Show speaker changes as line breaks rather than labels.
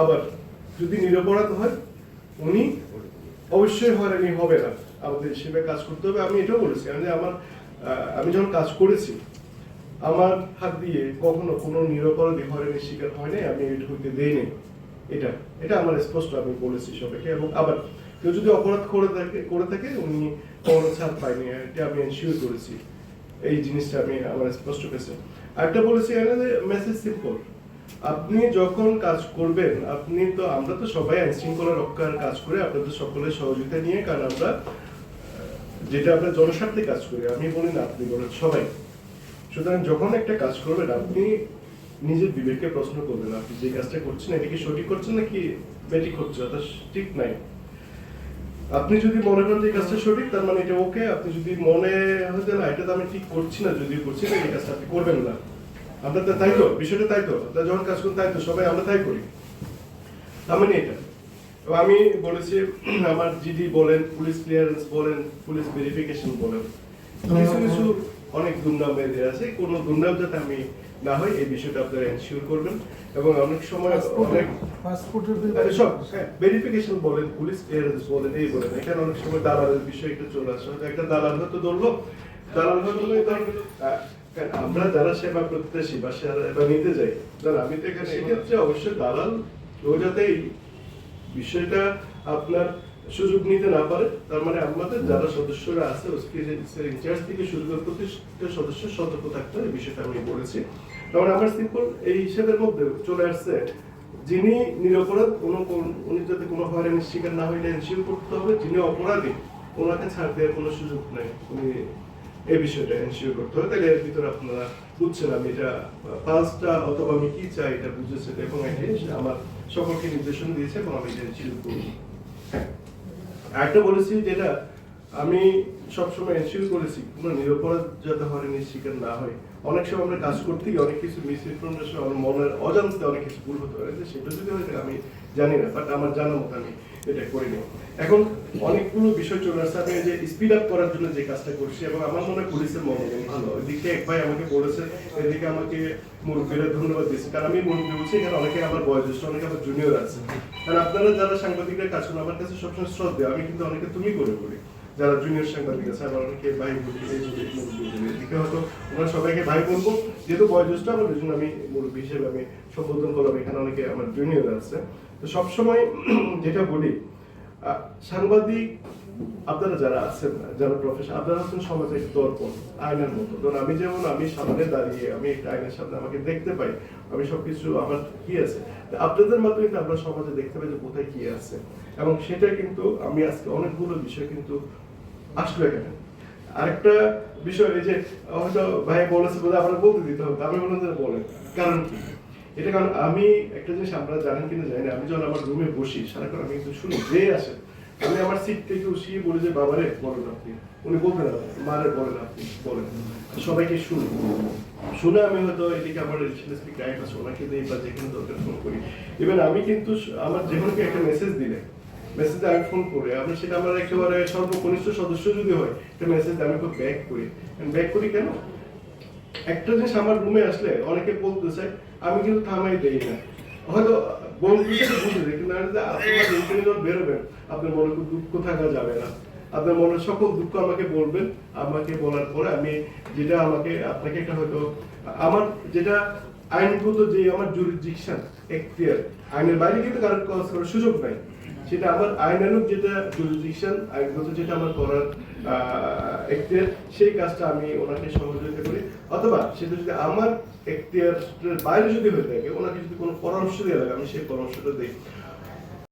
আবার যদি নিরপরাধ হয় উনি অবশ্যই হয়রানি হবে না, আমাদের হিসেবে কাজ করতে হবে। আমি এটাও বলেছি আমি যখন কাজ করেছি আমার হাত দিয়ে কখনো কোনো নিরপরাধী হয়রানির শিকার হয় নাই, আমি এটা হইতে দেই নাই। এটা আমার স্পষ্ট আমি বলেছি সবাইকে। এবং আবার কেউ যদি অপরাধ করে থাকে উনি কোনো ছাড় পায়নি, এটা আমি এনশিওর করেছি। এই জিনিসটা আমি আমার স্পষ্ট পেয়েছি। আরেকটা বলেছি মেসেজ সিম্পল, আপনি যখন কাজ করবেন আমরা তো সবাই আইন শৃঙ্খলা রক্ষার কাজ করে আপনাদের সকলের সহযোগিতা নিয়ে, কারণ আমরা যেটা আমরা জনস্বার্থে কাজ করি, আমি বলি না আপনি বলেন সবাই। সুতরাং যখন একটা কাজ করবেন আপনি নিজের বিবেককে প্রশ্ন করবেন, আপনি যে কাজটা করছেন এটা কি সঠিক করছেন নাকি বেঠিক হচ্ছে, অর্থাৎ ঠিক নাই। আপনি যদি মনে করেন যে এই কাজটা সঠিক তার মানে এটা ওকে, আপনি যদি মনে হয় যে না এটা তো আমি ঠিক করছি না, যদিও করছি না, এই কাজটা আপনি করবেন না। আমরা তো তাই তো, বিষয়টা তাই তো, আপনারা যখন কাজ করেন তাই তো, সবাই আমরা তাই করি। তার মানে এটা আমি বলেছি আমার জিডি বলেন, পুলিশ ক্লিয়ারেন্স বলেন, পুলিশ ভেরিফিকেশন বলেন, কিছু কিছু অনেক দুর্নাম বেঁধে আছে, কোনো দুর্নাম যাতে আমি না হয় এই বিষয়টা আপনারা এনশিওর করবেন। এবং অনেক সময় অনেক সব ভেরিফিকেশন বলেন, পুলিশ ক্লিয়ারেন্স বলেন, এই বলেন, এখানে অনেক সময় দালালের বিষয় একটু চলে আসে। একটা দালাল হয়তো ধরলো, দালাল হয়তো আমরা যারা সেবা প্রত্যাশী বা সেবা নিতে যাই, আমি তো এখানে এক্ষেত্রে অবশ্যই দালাল ও যাতে বিষয়টা আপনার সুযোগ নিতে না পারে, তার মানে আমাদের যারা সদস্যরা আছে ইনচার্জ থেকে শুরু করে প্রতিটা সদস্য সতর্ক থাকতে হবে, বিষয়টা আমি বলেছি। কারণ আমার সিম্পল এই হিসেবের মধ্যে চলে আসছে, যিনি নিরপরাধ উনি যাতে কোনো হয়রানির শিকার না হইলে এনশিওর করতে হবে, যিনি অপরাধী ওনাকে ছাড় দেওয়ার কোনো সুযোগ নেই, উনি এই বিষয়টা এনশিওর করতে হবে। তাহলে এর ভিতরে আপনারা বুঝছেন আমি এটা পাঁচটা অথবা আমি কি চাই এটা বুঝেছেন, এবং আমার সকলকে নির্দেশন দিয়েছে এবং আমি এটা এনশিওর করব। একটা বলেছি যেটা আমি সবসময় এনশিওর করেছি, কোনো নিরপরাধ যাতে হয়রানির শিকার না হয়। অনেক সময় আমরা কাজ করতে গিয়ে অনেক কিছু মিস ইনফরমেশন, আমার মনের অজান্তে অনেক কিছু ভুল হতে পারে, সেটা যদি হয়ে থাকে আমি জানি না, বাট আমার জানার মতো আমি এটা করিনি। এখন অনেকগুলো বিষয় চলে আসছে, আমি যে স্পিড আপ করার জন্য যে কাজটা করছি, এবং আমার মনে হয় পুলিশের মনোযোগ ভালো। এদিকে এক ভাই আমাকে বলেছে, এদিকে আমাকে মুরব্বীরা ধন্যবাদ দিয়েছে, কারণ আমি মুরব্বী বলছি, এখানে অনেকে আমার বয়োজ্যেষ্ঠ, অনেকে আমার জুনিয়র আছে। কারণ আপনারা যারা সাংবাদিকরা কাজ করেন আমার কাছে সবসময় শ্রদ্ধা, আমি কিন্তু অনেকে তুমি করে বলি, যারা জুনিয়র সাংবাদিক আছে আমার অনেকে ভাই বলি, এদিকে হয়তো ওনারা সবাইকে ভাই বলবো, যেহেতু বয়োজ্যেষ্ঠ আমার, ওই জন্য আমি মুরব্বী হিসেবে আমি সম্বোধন করলাম। এখানে অনেকে আমার জুনিয়র আছে। তো সবসময় যেটা বলি, সাংবাদিক আপনারা যারা আছেন, যারা প্রফেশন, আপনারা হচ্ছেন সমাজের একটা দর্পণ, আয়নার মতো। ধরুন আমি যেমন আমি সামনে দাঁড়িয়ে আমি একটা আয়নার সামনে আমাকে দেখতে পাই, আমি সবকিছু আমার কি আছে, আপনাদের মাধ্যমে আমরা সমাজে দেখতে পাই যে কোথায় কি আছে। এবং সেটা কিন্তু আমি আজকে অনেকগুলো বিষয় কিন্তু আসলো এখানে। আরেকটা বিষয় এই যে হয়তো ভাই বলেছে বোধহয় আমরা বলতে দিতে হবে, আমি বললাম যে বলেন কারণ কি। এটা কারণ আমি একটা জিনিস আপনারা জানেন কিনা জানি না, আমি যখন আমার রুমে বসি সারাক্ষণ আমি কিন্তু শুনি যে আসে, আমি আমার সিট থেকে উঠিয়ে বলি যে বাবারে বলেন আপনি, উনি বলতেন না মারে বলেন আপনি বলেন, সবাইকে শুনে আমি হয়তো এদিকে আমার ক্লায়েন্ট আছে ওনাকে দিই বা যেখানে দরকার ফোন করি। ইভেন আমি কিন্তু আমার যেখানে একটা মেসেজ দিলে মেসেজে আমি ফোন করি, আমি সেটা আমার একেবারে সর্বকনিষ্ঠ সদস্য যদি হয় একটা মেসেজ আমি খুব ব্যাক করি কেন, একটা জিনিস আমার রুমে আসলে অনেকে বলতে চায়, আমি কিন্তু থামাই দেই না, হয়তো বলতে বুঝে দেয়, কিন্তু আপনার যখন বেরোবেন আপনার মনে খুব দুঃখ থাকা যাবে না, আপনার মনের সকল দুঃখ আমাকে বলবেন, আমাকে বলার পরে আমি যেটা আপনাকে একটা হয়তো আমার যেটা আইনগত যে আমার জুরিসডিকশন এখতিয়ার, আইনের বাইরে কিন্তু কারোর কাজ করার সুযোগ নাই, সেটা আমার আইনানুগ যেটা জুরিসডিকশন আইনগত যেটা আমার করার এখতিয়ার, সেই কাজটা আমি ওনাকে সহযোগিতা করি। অথবা সেটা যদি আমার এখতিয়ারের বাইরে যদি হয়ে থাকে, ওনাকে যদি কোনো পরামর্শ দেওয়া লাগে আমি সেই পরামর্শটা দিই।